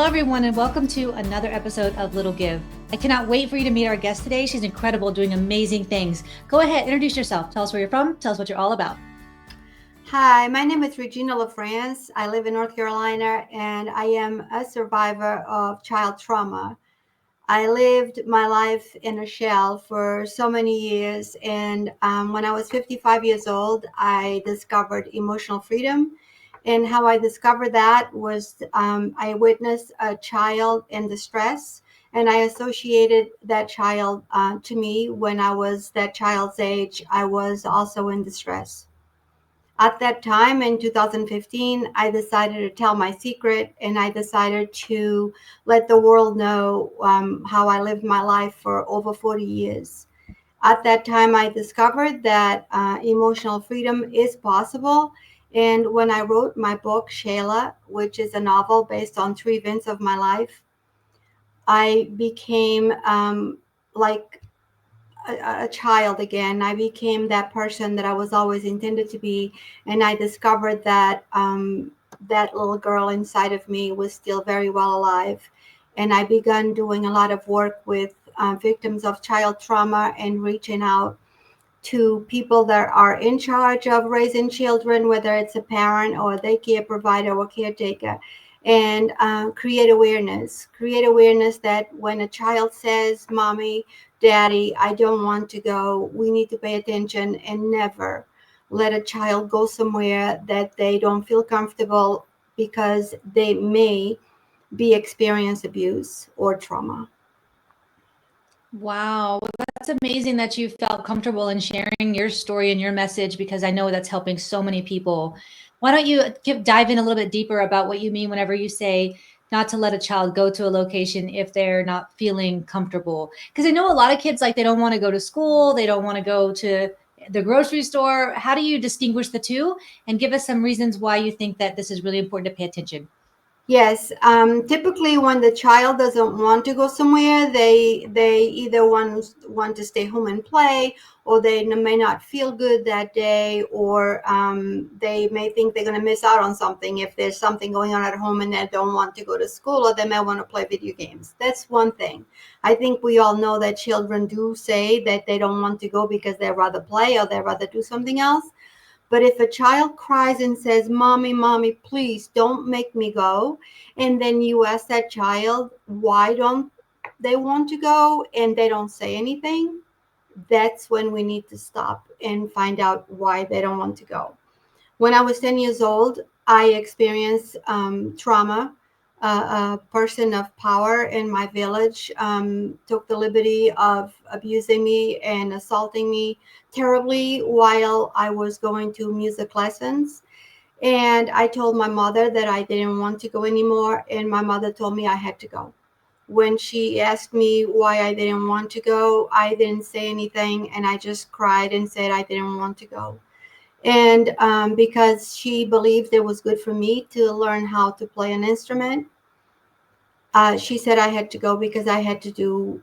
Hello, everyone, and welcome to another episode of Little Give. I cannot wait for you to meet our guest today. She's incredible, doing amazing things. Go ahead, introduce yourself. Tell us where you're from. Tell us what you're all about. Hi, my name is Regina LaFrance. I live in North Carolina and I am a survivor of child trauma. I lived my life in a shell for so many years, and when I was 55 years old, I discovered emotional freedom. And how I discovered that was I witnessed a child in distress, and I associated that child to me when I was that child's age. I was also in distress. At that time in 2015, I decided to tell my secret and I decided to let the world know how I lived my life for over 40 years. At that time, I discovered that emotional freedom is possible. And when I wrote my book, Shayla, which is a novel based on true events of my life, I became like a child again. I became that person that I was always intended to be, and I discovered that that little girl inside of me was still very well alive. And I began doing a lot of work with victims of child trauma and reaching out to people that are in charge of raising children, whether it's a parent or a daycare provider or caretaker, and create awareness that when a child says, Mommy, Daddy, I don't want to go, we need to pay attention and never let a child go somewhere that they don't feel comfortable because they may be experience abuse or trauma. Wow, that's amazing that you felt comfortable in sharing your story and your message because I know that's helping so many people. Why don't you dive in a little bit deeper about what you mean whenever you say not to let a child go to a location if they're not feeling comfortable? Because I know a lot of kids like they don't want to go to school, they don't want to go to the grocery store. How do you distinguish the two and give us some reasons why you think that this is really important to pay attention? Yes, typically when the child doesn't want to go somewhere, they either want to stay home and play, or they may not feel good that day, or they may think they're going to miss out on something if there's something going on at home and they don't want to go to school, or they may want to play video games. That's one thing. I think we all know that children do say that they don't want to go because they'd rather play or they'd rather do something else. But if a child cries and says, Mommy, Mommy, please don't make me go, and then you ask that child, why don't they want to go, and they don't say anything, that's when we need to stop and find out why they don't want to go. When I was 10 years old, I experienced trauma. A person of power in my village took the liberty of abusing me and assaulting me terribly while I was going to music lessons. And I told my mother that I didn't want to go anymore, and my mother told me I had to go. When she asked me why I didn't want to go, I didn't say anything, and I just cried and said I didn't want to go. And because she believed it was good for me to learn how to play an instrument, she said I had to go because I had to do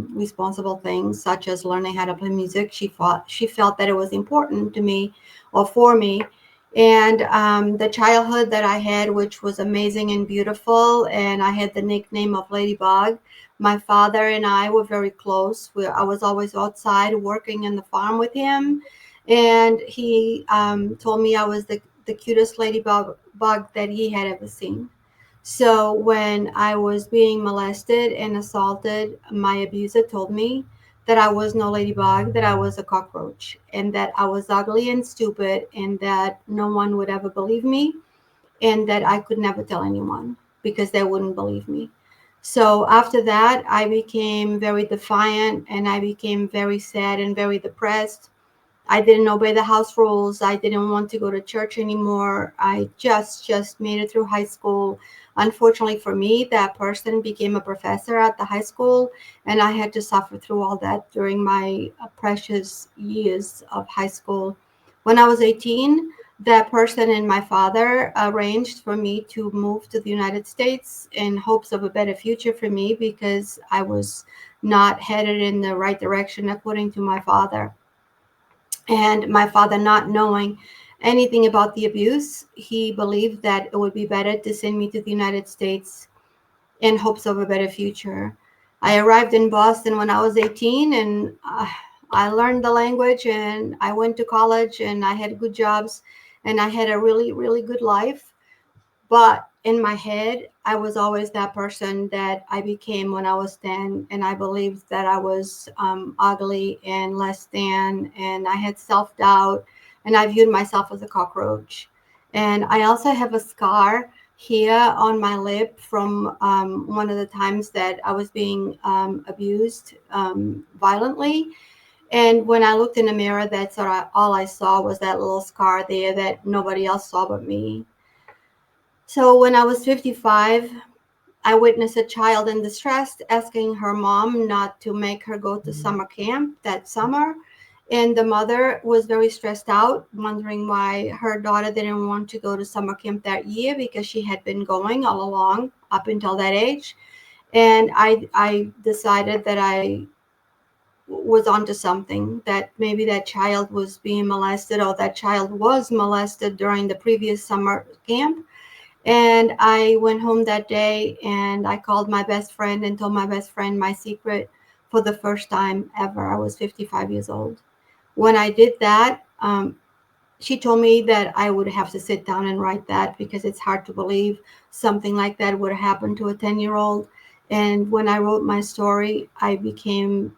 responsible things such as learning how to play music. She felt that it was important to me or for me. And the childhood that I had, which was amazing and beautiful, and I had the nickname of Ladybug. My father and I were very close. I was always outside working in the farm with him, and he told me I was the cutest ladybug that he had ever seen. So when I was being molested and assaulted, my abuser told me that I was no ladybug, that I was a cockroach, and that I was ugly and stupid, and that no one would ever believe me, and that I could never tell anyone because they wouldn't believe me. So after that, I became very defiant and I became very sad and very depressed. I didn't obey the house rules. I didn't want to go to church anymore. I just made it through high school. Unfortunately for me, that person became a professor at the high school, and I had to suffer through all that during my precious years of high school. When I was 18, that person and my father arranged for me to move to the United States in hopes of a better future for me because I was not headed in the right direction according to my father. And my father, not knowing anything about the abuse, he believed that it would be better to send me to the United States in hopes of a better future. I arrived in Boston when I was 18, and I learned the language, and I went to college, and I had good jobs, and I had a really, really good life. But in my head, I was always that person that I became when I was 10. And I believed that I was ugly and less than. And I had self doubt. And I viewed myself as a cockroach. And I also have a scar here on my lip from one of the times that I was being abused violently. And when I looked in the mirror, that's all I saw was that little scar there that nobody else saw but me. So when I was 55, I witnessed a child in distress asking her mom not to make her go to summer camp that summer. And the mother was very stressed out, wondering why her daughter didn't want to go to summer camp that year because she had been going all along up until that age. And I decided that I was onto something, that maybe that child was being molested, or that child was molested during the previous summer camp. And I went home that day and I called my best friend and told my best friend my secret for the first time ever. I was 55 years old. When I did that, she told me that I would have to sit down and write that because it's hard to believe something like that would happen to a 10-year-old. And when I wrote my story, I became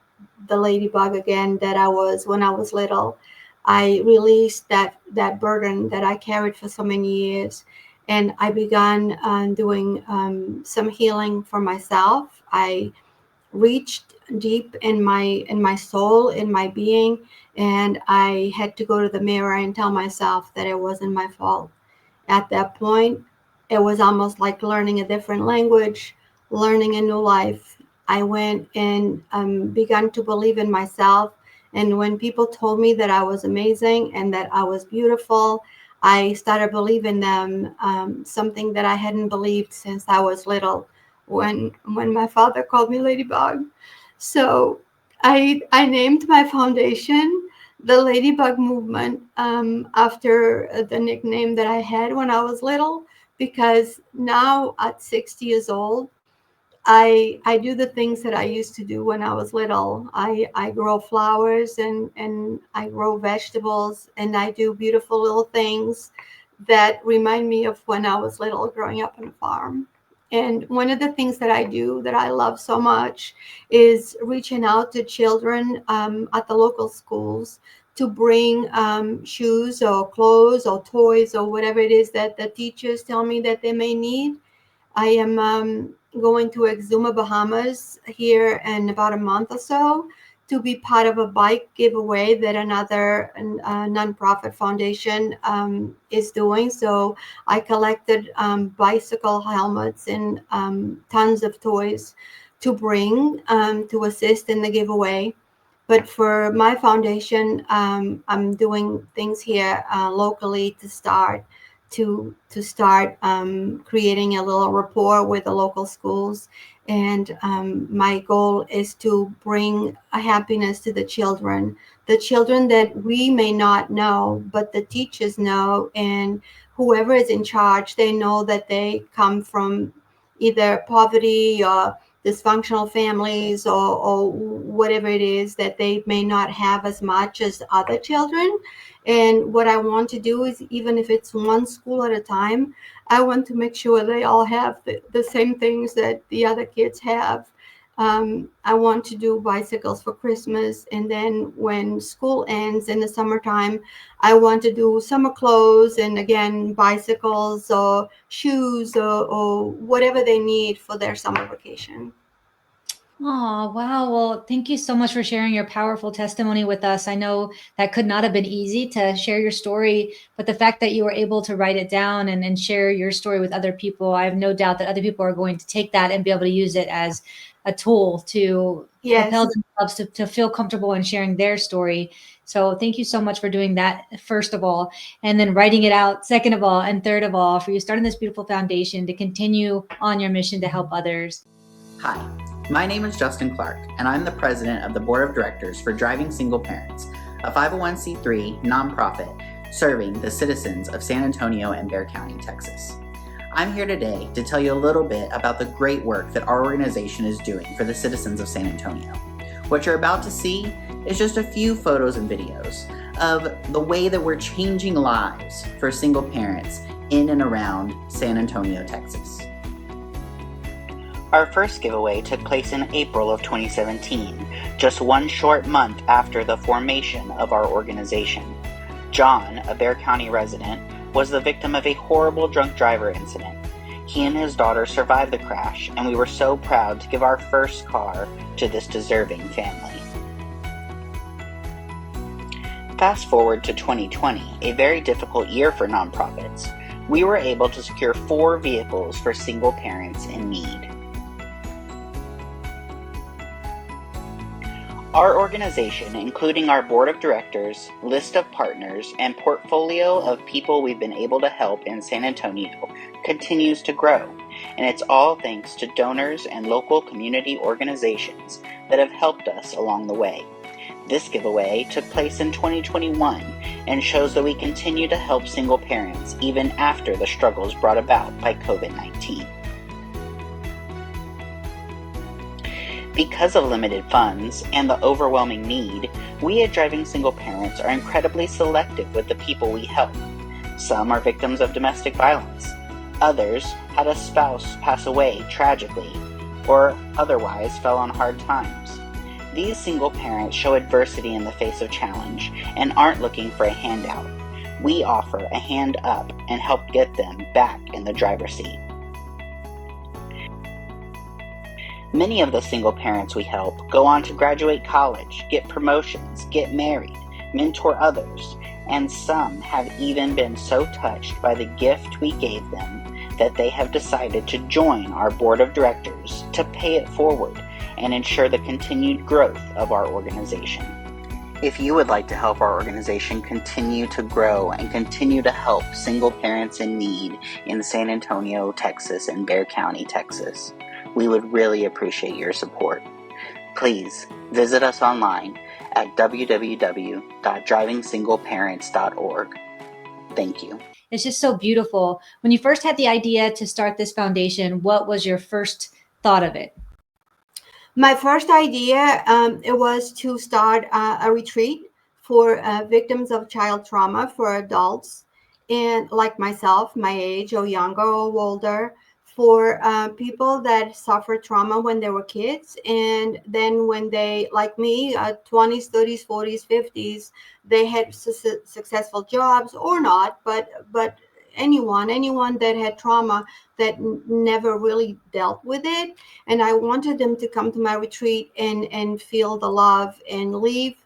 the ladybug again that I was when I was little. I released that burden that I carried for so many years, and I began doing some healing for myself. I reached deep in my soul, in my being, and I had to go to the mirror and tell myself that it wasn't my fault. At that point, it was almost like learning a different language, learning a new life. I went and began to believe in myself. And when people told me that I was amazing and that I was beautiful, I started believing them, something that I hadn't believed since I was little, when my father called me Ladybug. So I named my foundation the Ladybug Movement, after the nickname that I had when I was little, because now at 60 years old, I do the things that I used to do when I was little. I grow flowers, and I grow vegetables, and I do beautiful little things that remind me of when I was little growing up on a farm. And one of the things that I do that I love so much is reaching out to children at the local schools to bring shoes or clothes or toys or whatever it is that the teachers tell me that they may need. I am going to Exuma, Bahamas here in about a month or so to be part of a bike giveaway that another nonprofit foundation is doing. So I collected bicycle helmets and tons of toys to bring to assist in the giveaway. But for my foundation, I'm doing things here locally to start creating a little rapport with the local schools. And my goal is to bring a happiness to the children that we may not know, but the teachers know, and whoever is in charge, they know that they come from either poverty or dysfunctional families, or whatever it is, that they may not have as much as other children. And what I want to do is, even if it's one school at a time, I want to make sure they all have the same things that the other kids have. I want to do bicycles for Christmas. And then when school ends in the summertime, I want to do summer clothes, and again, bicycles or shoes, or whatever they need for their summer vacation. Oh, wow. Well, thank you so much for sharing your powerful testimony with us. I know that could not have been easy to share your story, but the fact that you were able to write it down and share your story with other people, I have no doubt that other people are going to take that and be able to use it as a tool to propel Yes. themselves to feel comfortable in sharing their story. So thank you so much for doing that, first of all, and then writing it out, second of all, and third of all, for you starting this beautiful foundation to continue on your mission to help others. Hi, my name is Justin Clark, and I'm the president of the board of directors for Driving Single Parents, a 501c3 nonprofit serving the citizens of San Antonio and Bexar County, Texas. I'm here today to tell you a little bit about the great work that our organization is doing for the citizens of San Antonio. What you're about to see is just a few photos and videos of the way that we're changing lives for single parents in and around San Antonio, Texas. Our first giveaway took place in April of 2017, just one short month after the formation of our organization. John, a Bexar County resident, was the victim of a horrible drunk driver incident. He and his daughter survived the crash, and we were so proud to give our first car to this deserving family. Fast forward to 2020, a very difficult year for nonprofits. We were able to secure 4 vehicles for single parents in need. Our organization, including our board of directors, list of partners, and portfolio of people we've been able to help in San Antonio, continues to grow, and it's all thanks to donors and local community organizations that have helped us along the way. This giveaway took place in 2021 and shows that we continue to help single parents even after the struggles brought about by COVID-19. Because of limited funds and the overwhelming need, we at Driving Single Parents are incredibly selective with the people we help. Some are victims of domestic violence. Others had a spouse pass away tragically or otherwise fell on hard times. These single parents show adversity in the face of challenge and aren't looking for a handout. We offer a hand up and help get them back in the driver's seat. Many of the single parents we help go on to graduate college, get promotions, get married, mentor others, and some have even been so touched by the gift we gave them that they have decided to join our board of directors to pay it forward and ensure the continued growth of our organization. If you would like to help our organization continue to grow and continue to help single parents in need in San Antonio, Texas, and Bexar County, Texas, we would really appreciate your support. Please visit us online at www.drivingsingleparents.org. Thank you. It's just so beautiful. When you first had the idea to start this foundation, what was your first thought of it? My first idea, it was to start a retreat for victims of child trauma for adults, and like myself, my age or younger or older, for people that suffered trauma when they were kids, and then when they, like me, 20s, 30s, 40s, 50s, they had successful jobs or not, but anyone that had trauma that never really dealt with it. And I wanted them to come to my retreat and feel the love and leave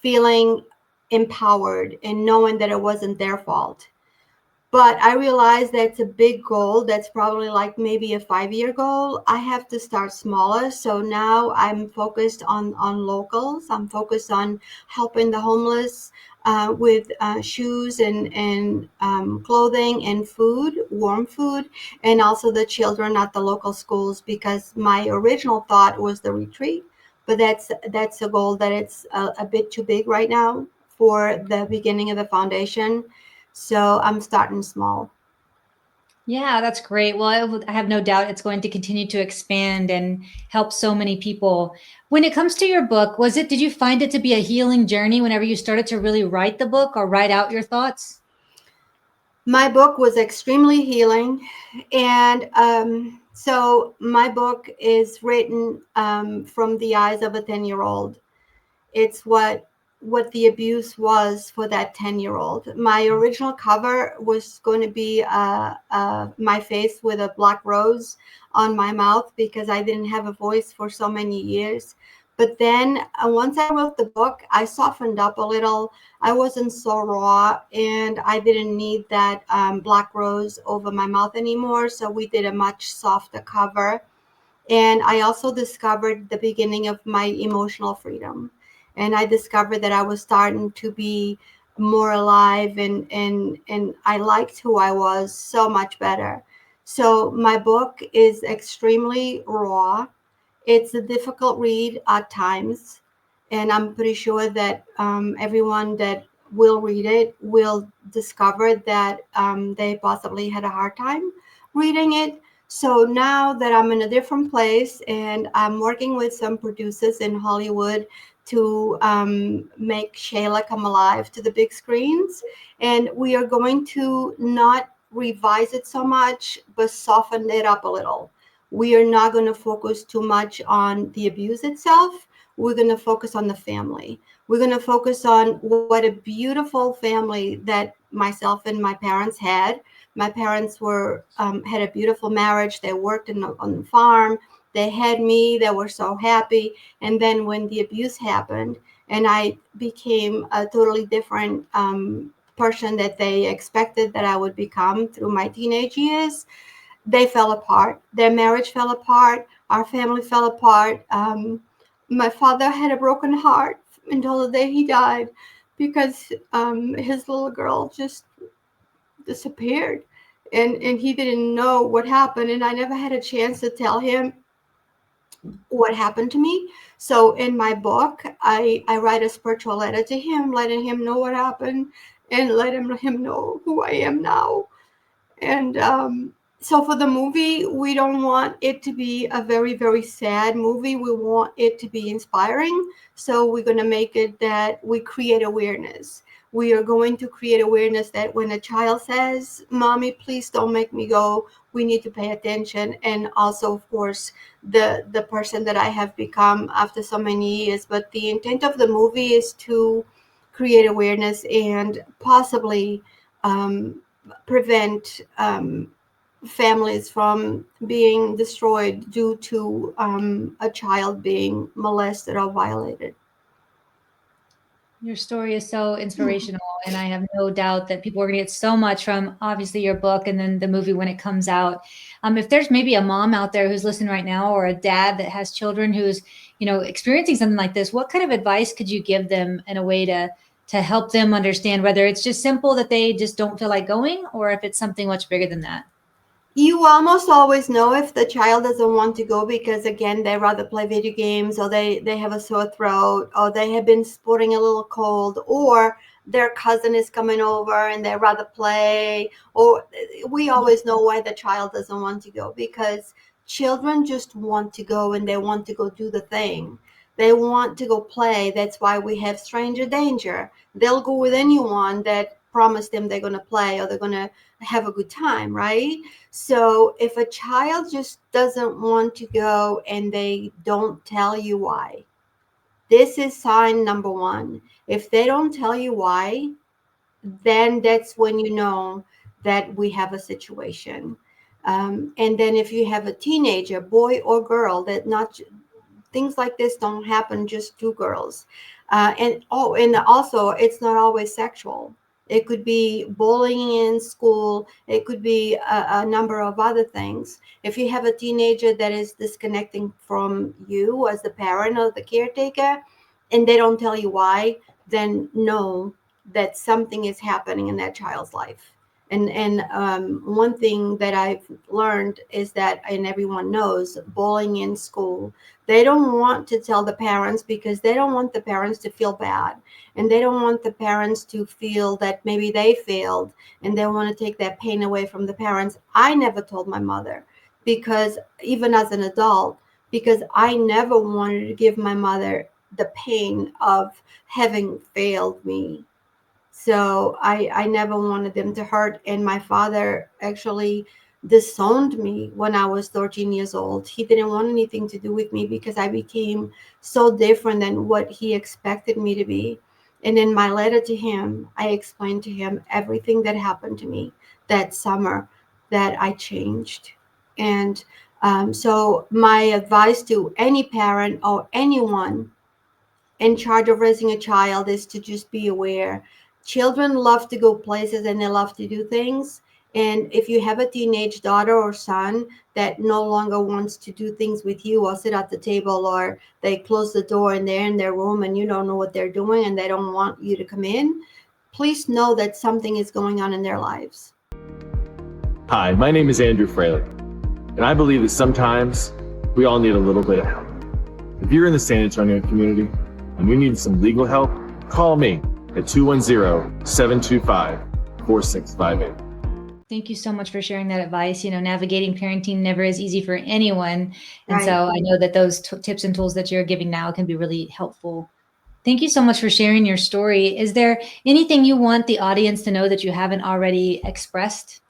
feeling empowered and knowing that it wasn't their fault. But I realized that's a big goal. That's probably like maybe a 5-year goal. I have to start smaller. So now I'm focused on locals. I'm focused on helping the homeless with shoes and clothing and food, warm food, and also the children at the local schools, because my original thought was the retreat. But that's a goal that it's a bit too big right now for the beginning of the foundation. So I'm starting small. Yeah, that's great. Well, I have no doubt it's going to continue to expand and help so many people. When it comes to your book, did you find it to be a healing journey whenever you started to really write the book or write out your thoughts? My book was extremely healing. And so my book is written from the eyes of a 10-year-old. It's what the abuse was for that 10-year-old. My original cover was going to be my face with a black rose on my mouth, because I didn't have a voice for so many years. But then once I wrote the book, I softened up a little. I wasn't so raw, and I didn't need that black rose over my mouth anymore. So we did a much softer cover. And I also discovered the beginning of my emotional freedom. And I discovered that I was starting to be more alive, and I liked who I was so much better. So my book is extremely raw. It's a difficult read at times. And I'm pretty sure that everyone that will read it will discover that they possibly had a hard time reading it. So now that I'm in a different place and I'm working with some producers in Hollywood to make Shayla come alive to the big screens, and we are going to not revise it so much, but soften it up a little. We are not going to focus too much on the abuse itself. We're going to focus on the family. We're going to focus on what a beautiful family that myself and my parents had. My parents were had a beautiful marriage. They worked on the farm. They had me. They were so happy. And then when the abuse happened, and I became a totally different person that they expected that I would become through my teenage years, they fell apart. Their marriage fell apart. Our family fell apart. My father had a broken heart until the day he died because his little girl just disappeared, and he didn't know what happened, and I never had a chance to tell him what happened to me. So in my book, I write a spiritual letter to him, letting him know what happened and letting him know who I am now. And so for the movie, we don't want it to be a very, very sad movie. We want it to be inspiring. So we're going to make it that we create awareness. We are going to create awareness that when a child says, "Mommy, please don't make me go," we need to pay attention. And also, of course, the person that I have become after so many years. But the intent of the movie is to create awareness and possibly prevent families from being destroyed due to a child being molested or violated. Your story is so inspirational, and I have no doubt that people are going to get so much from obviously your book and then the movie when it comes out. If there's maybe a mom out there who's listening right now, or a dad that has children who's, experiencing something like this, what kind of advice could you give them in a way to help them understand whether it's just simple that they just don't feel like going, or if it's something much bigger than that? You almost always know if the child doesn't want to go because, again, they rather play video games, or they have a sore throat, or they have been sporting a little cold, or their cousin is coming over and they rather play. Or we always know why the child doesn't want to go, because children just want to go and they want to go do the thing. They want to go play. That's why we have stranger danger. They'll go with anyone that promised them they're going to play or they're going to have a good time, right? So if a child just doesn't want to go and they don't tell you why, this is sign number one. If they don't tell you why, then that's when you know that we have a situation. And then if you have a teenager, boy or girl, that not things like this don't happen just to girls. And also it's not always sexual. It could be bullying in school. It could be a number of other things. If you have a teenager that is disconnecting from you as the parent or the caretaker, and they don't tell you why, then know that something is happening in that child's life. And one thing that I've learned is that, and everyone knows, bullying in school, they don't want to tell the parents because they don't want the parents to feel bad. And they don't want the parents to feel that maybe they failed, and they want to take that pain away from the parents. I never told my mother, because even as an adult, because I never wanted to give my mother the pain of having failed me. So I never wanted them to hurt. And my father actually disowned me when I was 13 years old. He didn't want anything to do with me because I became so different than what he expected me to be. And in my letter to him, I explained to him everything that happened to me that summer, that I changed. And so my advice to any parent or anyone in charge of raising a child is to just be aware. Children love to go places and they love to do things. And if you have a teenage daughter or son that no longer wants to do things with you or sit at the table, or they close the door and they're in their room and you don't know what they're doing and they don't want you to come in, please know that something is going on in their lives. Hi, my name is Andrew Fraley, and I believe that sometimes we all need a little bit of help. If you're in the San Antonio community and you need some legal help, call me at 210-725-4658. Thank you so much for sharing that advice. Navigating parenting never is easy for anyone. And Right. so I know that those tips and tools that you're giving now can be really helpful. Thank you so much for sharing your story. Is there anything you want the audience to know that you haven't already expressed?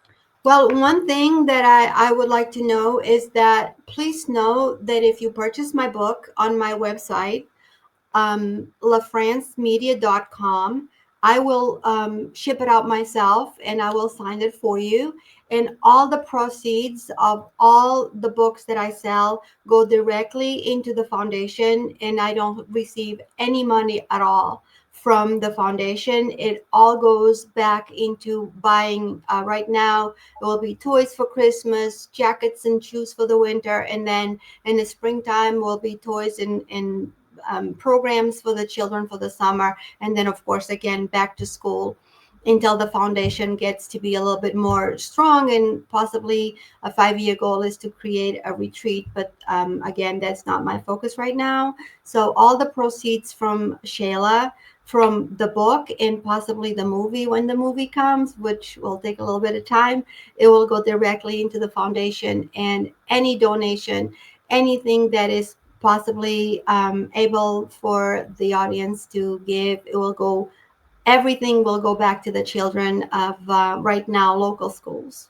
Well, one thing that I would like to know is that please know that if you purchase my book on my website, LaFrancemedia.com. I will ship it out myself and I will sign it for you. And all the proceeds of all the books that I sell go directly into the foundation, and I don't receive any money at all from the foundation. It all goes back into buying. Right now, it will be toys for Christmas, jackets and shoes for the winter, and then in the springtime will be toys and programs for the children for the summer, and then of course again back to school until the foundation gets to be a little bit more strong. And possibly a 5-year goal is to create a retreat, but again, that's not my focus right now. So all the proceeds from Shayla, from the book, and possibly the movie when the movie comes, which will take a little bit of time, it will go directly into the foundation. And any donation, anything that is possibly able for the audience to give, it will go, everything will go back to the children of right now local schools.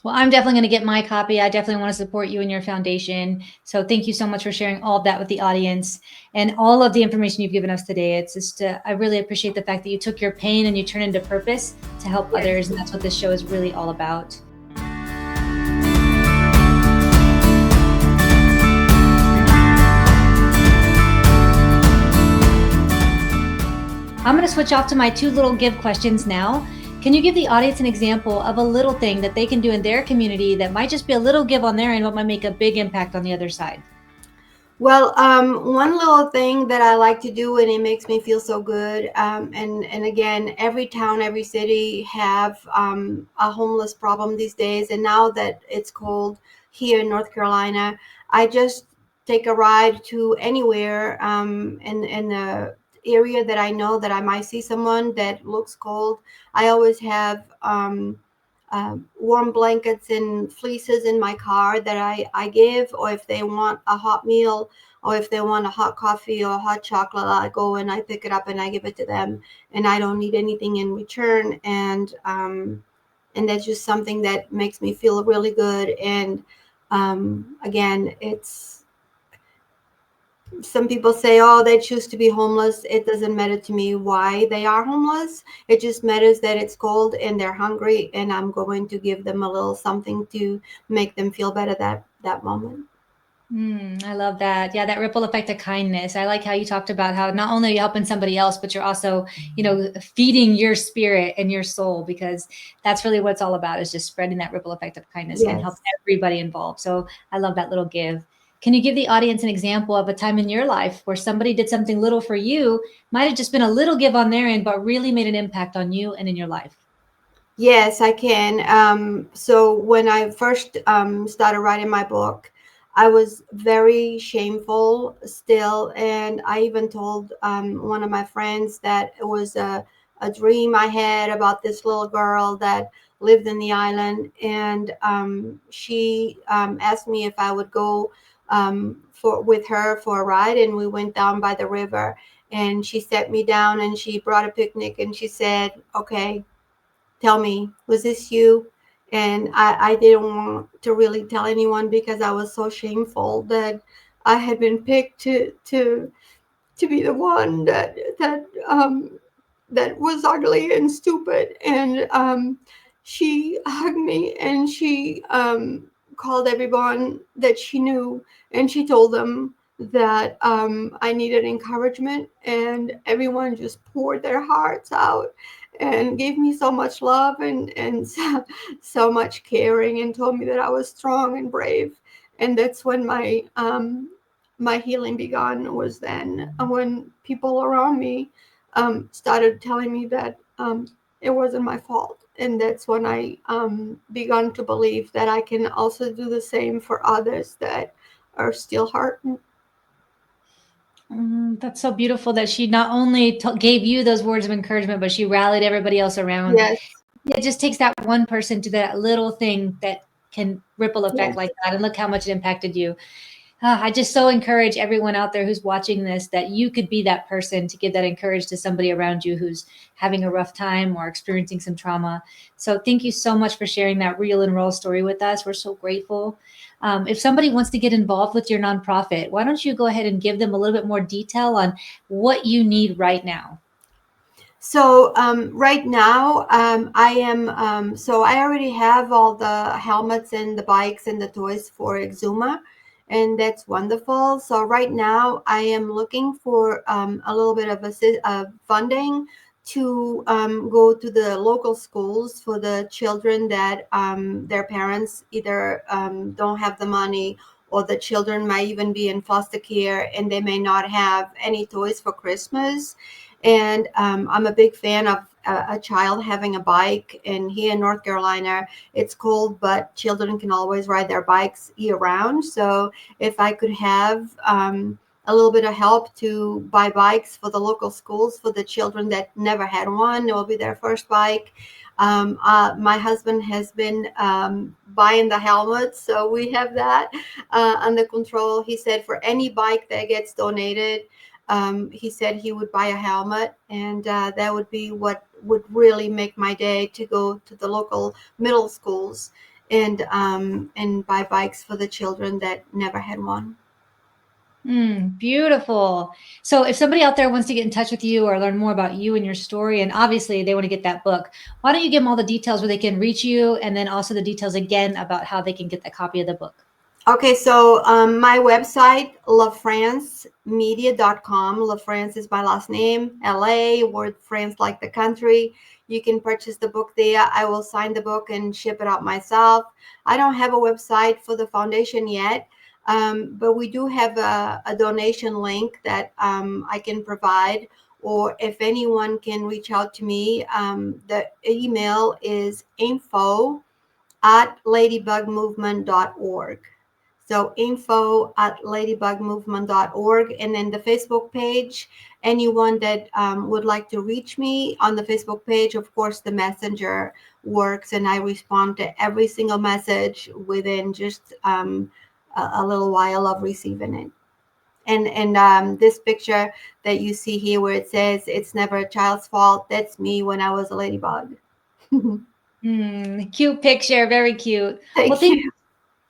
Well, I'm definitely going to get my copy. I definitely want to support you and your foundation. So thank you so much for sharing all of that with the audience and all of the information you've given us today. It's just, I really appreciate the fact that you took your pain and you turned it into purpose to help others. And that's what this show is really all about. I'm going to switch off to my 2 little give questions now. Can you give the audience an example of a little thing that they can do in their community that might just be a little give on their end, but might make a big impact on the other side? Well, one little thing that I like to do, and it makes me feel so good, and again, every town, every city have a homeless problem these days. And now that it's cold here in North Carolina, I just take a ride to anywhere in the area that I know that I might see someone that looks cold. I always have warm blankets and fleeces in my car that I give, or if they want a hot meal, or if they want a hot coffee or a hot chocolate, I go and I pick it up and I give it to them, and I don't need anything in return. And that's just something that makes me feel really good. And again, it's, some people say, oh, they choose to be homeless. It doesn't matter to me why they are homeless. It just matters that it's cold and they're hungry, and I'm going to give them a little something to make them feel better that moment. I love that. Yeah, that ripple effect of kindness. I like how you talked about how not only are you helping somebody else, but you're also, feeding your spirit and your soul, because that's really what it's all about, is just spreading that ripple effect of kindness and help everybody involved. So I love that little give. Can you give the audience an example of a time in your life where somebody did something little for you, might have just been a little give on their end, but really made an impact on you and in your life? Yes, I can. So when I first started writing my book, I was very shameful still. And I even told one of my friends that it was a dream I had about this little girl that lived in the island. And she asked me if I would go with her for a ride. And we went down by the river. And she sat me down and she brought a picnic. And she said, okay, tell me, was this you? And I didn't want to really tell anyone because I was so shameful that I had been picked to be the one that was ugly and stupid. And she hugged me and she called everyone that she knew, and she told them that I needed encouragement, and everyone just poured their hearts out and gave me so much love and so much caring, and told me that I was strong and brave. And that's when my healing began, was then when people around me started telling me that it wasn't my fault. And that's when I began to believe that I can also do the same for others that are still hurting. That's so beautiful that she not only gave you those words of encouragement, but she rallied everybody else around. Yes. It just takes that one person to that little thing that can ripple effect like that. And look how much it impacted you. I just so encourage everyone out there who's watching this that you could be that person to give that encouragement to somebody around you who's having a rough time or experiencing some trauma. So thank you so much for sharing that real and raw story with us. We're so grateful. If somebody wants to get involved with your nonprofit, why don't you go ahead and give them a little bit more detail on what you need right now? So right now, I am, so I already have all the helmets and the bikes and the toys for Exuma, and that's wonderful. So right now, I am looking for a little bit of funding to go to the local schools for the children that their parents either don't have the money, or the children might even be in foster care and they may not have any toys for Christmas. And I'm a big fan of a child having a bike. And here in North Carolina, it's cold, but children can always ride their bikes year round. So if I could have a little bit of help to buy bikes for the local schools for the children that never had one, it will be their first bike. My husband has been buying the helmets, so we have that under control. He said for any bike that gets donated, he said he would buy a helmet, and that would be what would really make my day, to go to the local middle schools and buy bikes for the children that never had one. Beautiful. So if somebody out there wants to get in touch with you or learn more about you and your story, and obviously they want to get that book, why don't you give them all the details where they can reach you, and then also the details again about how they can get the copy of the book? Okay, so my website, LaFrancemedia.com. LaFrance is my last name, LA, word France like the country. You can purchase the book there. I will sign the book and ship it out myself. I don't have a website for the foundation yet, but we do have a donation link that I can provide. Or if anyone can reach out to me, the email is info@ladybugmovement.org. So info@ladybugmovement.org. And then the Facebook page, anyone that would like to reach me on the Facebook page, of course, the messenger works, and I respond to every single message within just a little while of receiving it. And this picture that you see here where it says "It's never a child's fault," that's me when I was a ladybug. Cute picture, very cute. Thank you.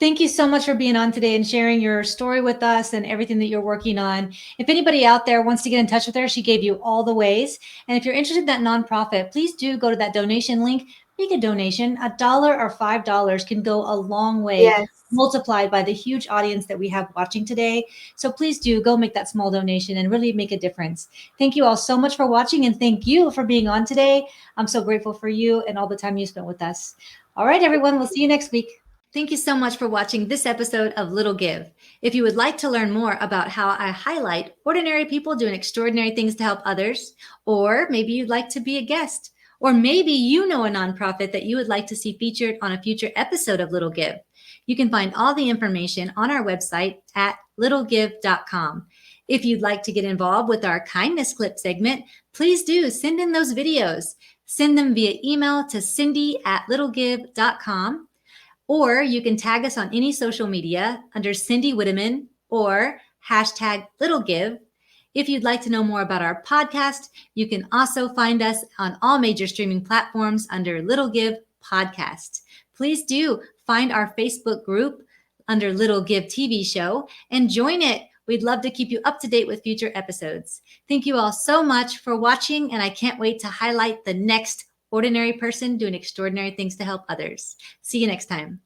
Thank you so much for being on today and sharing your story with us and everything that you're working on. If anybody out there wants to get in touch with her, she gave you all the ways. And if you're interested in that nonprofit, please do go to that donation link. Make a donation. $1 or $5 can go a long way, Yes. multiplied by the huge audience that we have watching today. So please do go make that small donation and really make a difference. Thank you all so much for watching, and thank you for being on today. I'm so grateful for you and all the time you spent with us. All right, everyone, we'll see you next week. Thank you so much for watching this episode of Little Give. If you would like to learn more about how I highlight ordinary people doing extraordinary things to help others, or maybe you'd like to be a guest, or maybe you know a nonprofit that you would like to see featured on a future episode of Little Give, you can find all the information on our website at littlegive.com. If you'd like to get involved with our kindness clip segment, please do send in those videos. Send them via email to cindy@littlegive.com. Or you can tag us on any social media under Cindy Whitteman or #LittleGive. If you'd like to know more about our podcast, you can also find us on all major streaming platforms under Little Give Podcast. Please do find our Facebook group under Little Give TV Show and join it. We'd love to keep you up to date with future episodes. Thank you all so much for watching, and I can't wait to highlight the next ordinary person doing extraordinary things to help others. See you next time.